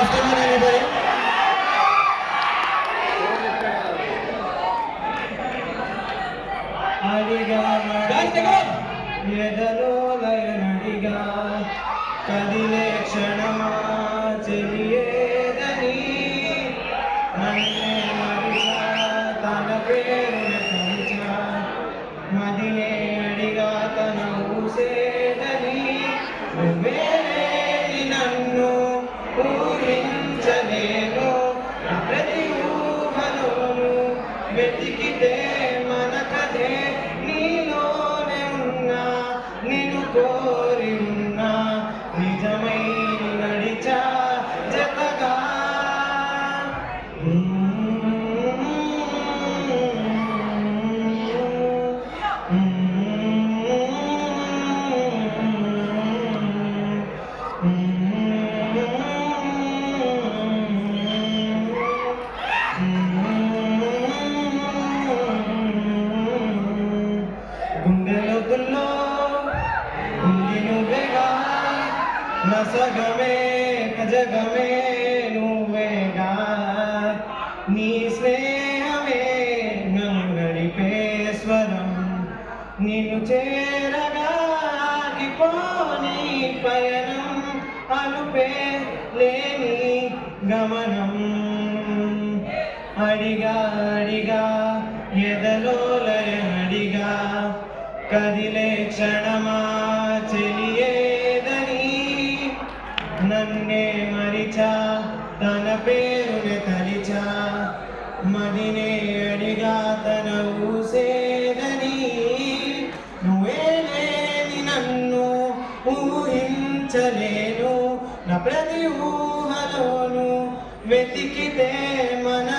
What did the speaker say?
Afternoon, anybody? ఎదలో లయనడిగా కదిలే క్షణమా చెలియేదని నన్నే మరిచా తన పేరుని తలిచా మదినే అడిగా తన ఊసేదని నువ్వేలేని నన్ను ఊహించలేను ప్రతి ఊహలోను వెతికితే మన కథే నీలోనే ఉన్నా నిన్ను కోరి ఉన్నా నిజమై నడిచా జతగా గుండెలోతుల్లో ఉంది నువ్వేగా నసగమే కజగమే నువ్వేగా నీ స్నేహమే నన్ను నడిపే స్వరం నిన్ను చేరగా ఆగిపోని పయనం అలుపే లేని గమనం అడిగా అడిగా ఎదలో లయనడిగా కదిలే క్షణమా చెలియేదని నన్నే మరిచా తన పేరుని తలిచా మదినే అడిగా తన ఊసేదని నువ్వే లేని నన్ను ఊహించలేను నా ప్రతి ఊహలోను వెతికితే మన